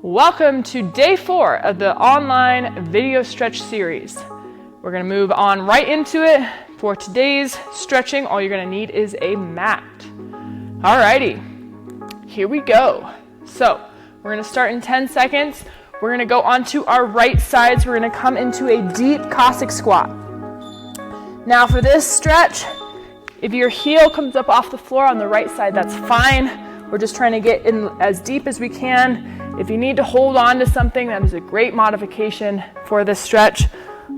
Welcome to day 4 of the online video stretch series. We're going to move on right into it. For today's stretching, all you're going to need is a mat. Alrighty, here we go. So we're going to start in 10 seconds. We're going to go onto our right side, so we're going to come into a deep Cossack squat. Now for this stretch, if your heel comes up off the floor on the right side, that's fine. We're just trying to get in as deep as we can. If you need to hold on to something, that is a great modification for this stretch.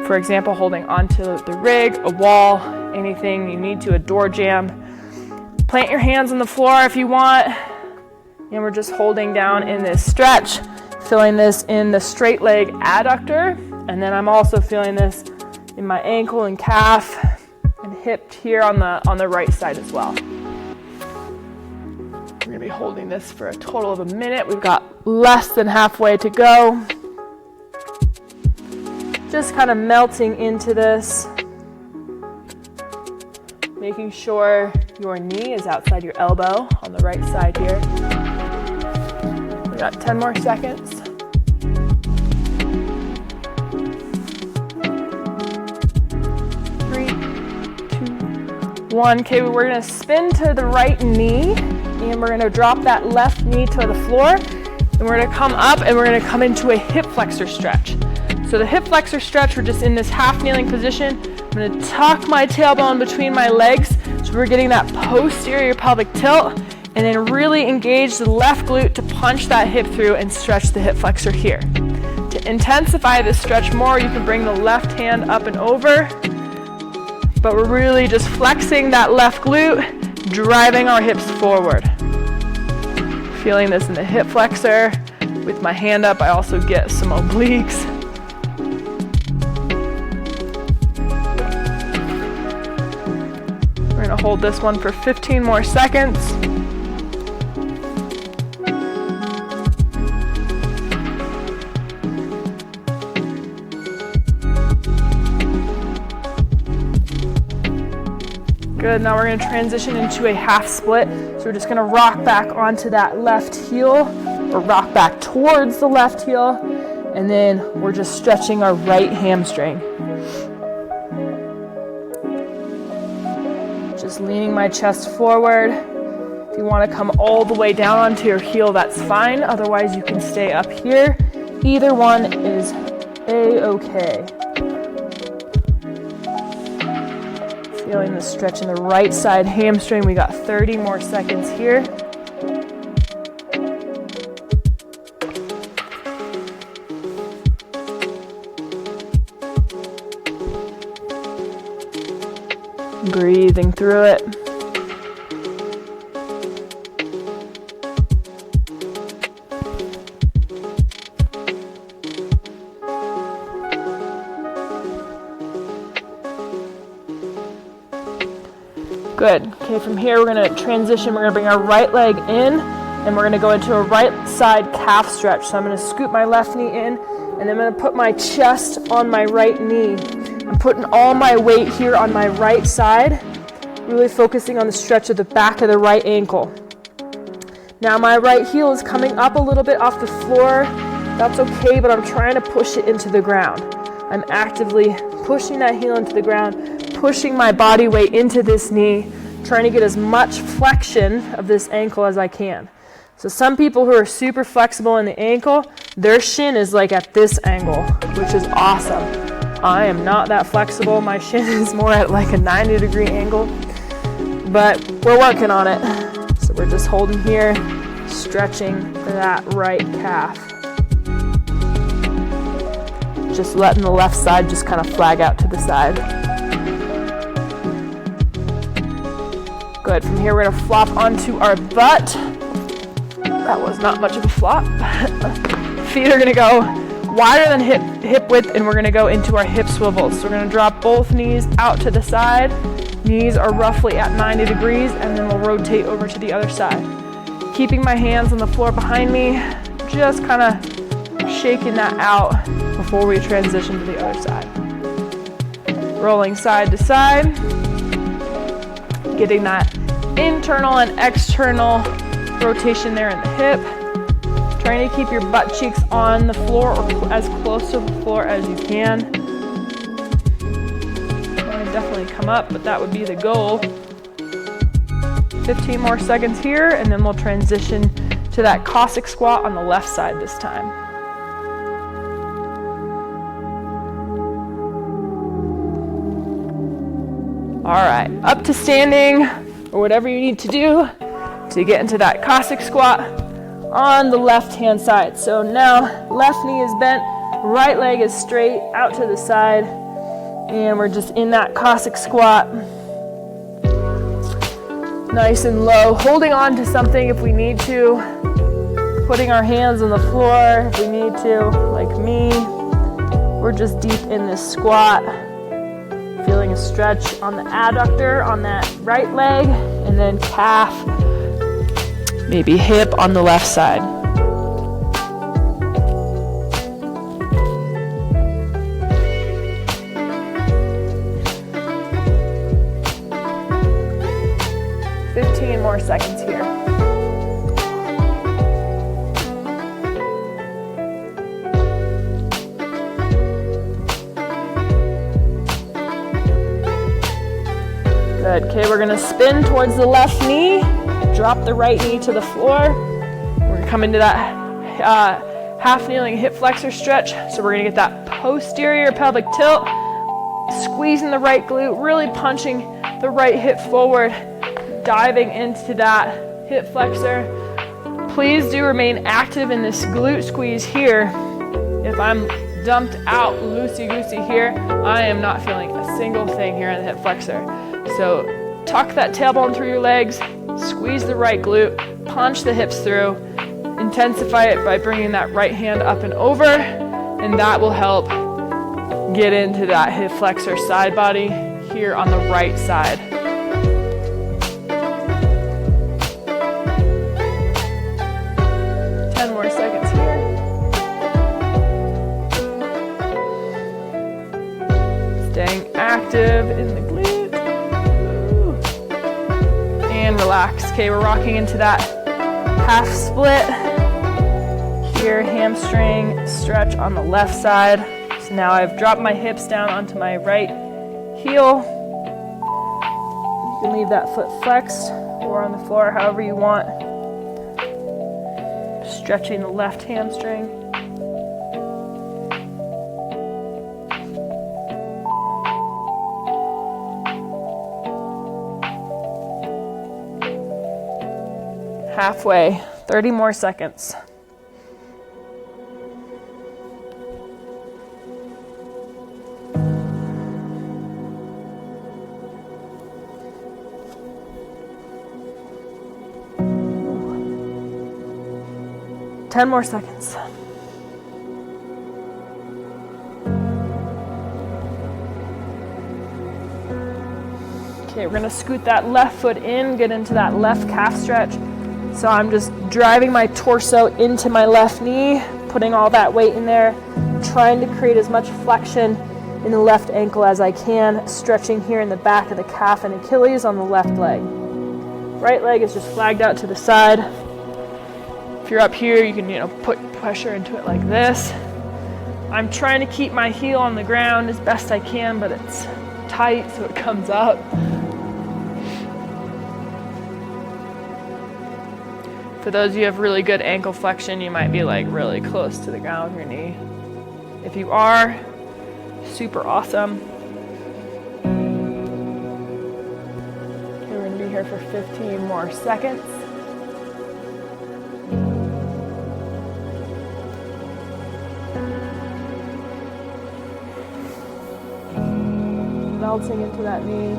For example, holding onto the rig, a wall, anything you need to, a door jamb. Plant your hands on the floor if you want. And we're just holding down in this stretch, feeling this in the straight leg adductor. And then I'm also feeling this in my ankle and calf and hip here on the right side as well. We're going to be holding this for a total of a minute. We've got less than halfway to go. Just kind of melting into this. Making sure your knee is outside your elbow on the right side here. We got 10 more seconds. 3, 2, 1. Okay, we're going to spin to the right knee. And we're going to drop that left knee to the floor, and we're going to come up and we're going to come into a hip flexor stretch. So the hip flexor stretch, we're just in this half kneeling position. I'm going to tuck my tailbone between my legs, so we're getting that posterior pelvic tilt, and then really engage the left glute to punch that hip through and stretch the hip flexor here. To intensify this stretch more, you can bring the left hand up and over, but we're really just flexing that left glute, driving our hips forward. Feeling this in the hip flexor. With my hand up, I also get some obliques. We're going to hold this one for 15 more seconds. Good, now we're going to transition into a half split. So we're just going to rock back onto that left heel, or rock back towards the left heel, and then we're just stretching our right hamstring. Just leaning my chest forward. If you want to come all the way down onto your heel, that's fine. Otherwise, you can stay up here. Either one is a-okay. Feeling the stretch in the right side hamstring. We got 30 more seconds here. Breathing through it. Good. Okay, from here we're going to transition. We're going to bring our right leg in, and we're going to go into a right side calf stretch. So I'm going to scoop my left knee in, and then I'm going to put my chest on my right knee. I'm putting all my weight here on my right side, really focusing on the stretch of the back of the right ankle. Now my right heel is coming up a little bit off the floor. That's okay, but I'm trying to push it into the ground. I'm actively pushing that heel into the ground, pushing my body weight into this knee, trying to get as much flexion of this ankle as I can. So some people who are super flexible in the ankle, their shin is like at this angle, which is awesome. I am not that flexible. My shin is more at like a 90-degree angle, but we're working on it. So we're just holding here, stretching that right calf. Just letting the left side just kind of flag out to the side. Good. From here, we're going to flop onto our butt. That was not much of a flop. Feet are going to go wider than hip width, and we're going to go into our hip swivels. So we're going to drop both knees out to the side. Knees are roughly at 90 degrees, and then we'll rotate over to the other side. Keeping my hands on the floor behind me, just kind of shaking that out before we transition to the other side. Rolling side to side. Getting that internal and external rotation there in the hip. Trying to keep your butt cheeks on the floor or as close to the floor as you can. You want to definitely come up, but that would be the goal. 15 more seconds here, and then we'll transition to that Cossack squat on the left side this time. All right, up to standing, or whatever you need to do to get into that Cossack squat on the left-hand side. So now, left knee is bent, right leg is straight out to the side, and we're just in that Cossack squat. Nice and low, holding on to something if we need to, putting our hands on the floor if we need to, like me. We're just deep in this squat, feeling a stretch on the adductor on that right leg, and then calf, maybe hip on the left side. More seconds here. Good. Okay, we're going to spin towards the left knee, drop the right knee to the floor. We're going to come into that half kneeling hip flexor stretch. So we're going to get that posterior pelvic tilt, squeezing the right glute, really punching the right hip forward, diving into that hip flexor. Please do remain active in this glute squeeze here. If I'm dumped out loosey-goosey here, I am not feeling a single thing here in the hip flexor. So tuck that tailbone through your legs, squeeze the right glute, punch the hips through, intensify it by bringing that right hand up and over, and that will help get into that hip flexor side body here on the right side. Staying active in the glute. Ooh. And relax. Okay, we're rocking into that half split. Here, hamstring stretch on the left side. So now I've dropped my hips down onto my right heel. You can leave that foot flexed or on the floor, however you want. Stretching the left hamstring. Halfway, 30 more seconds. Ooh. 10 more seconds. Okay, we're gonna scoot that left foot in, get into that left calf stretch. So I'm just driving my torso into my left knee, putting all that weight in there, trying to create as much flexion in the left ankle as I can, stretching here in the back of the calf and Achilles on the left leg. Right leg is just flagged out to the side. If you're up here, you can, put pressure into it like this. I'm trying to keep my heel on the ground as best I can, but it's tight, so it comes up. For those of you who have really good ankle flexion, you might be really close to the ground with your knee. If you are, super awesome. Okay, we're going to be here for 15 more seconds. Melting into that knee.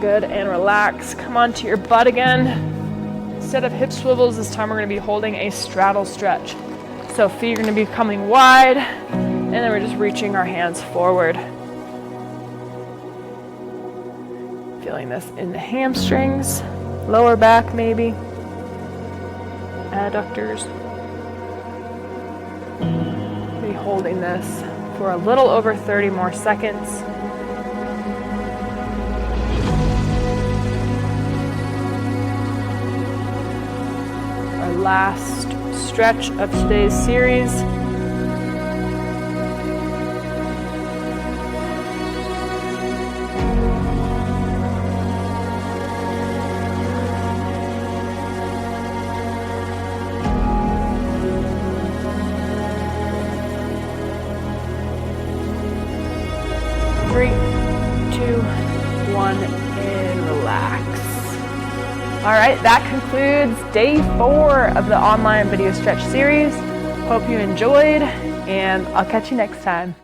Good, and relax. Come onto your butt again. Instead of hip swivels, this time we're going to be holding a straddle stretch. So feet are going to be coming wide, and then we're just reaching our hands forward. Feeling this in the hamstrings, lower back maybe, adductors. We'll be holding this for a little over 30 more seconds. last stretch of today's series. Three, two, one, and relax. All right, that concludes day 4 of the online video stretch series. Hope you enjoyed, and I'll catch you next time.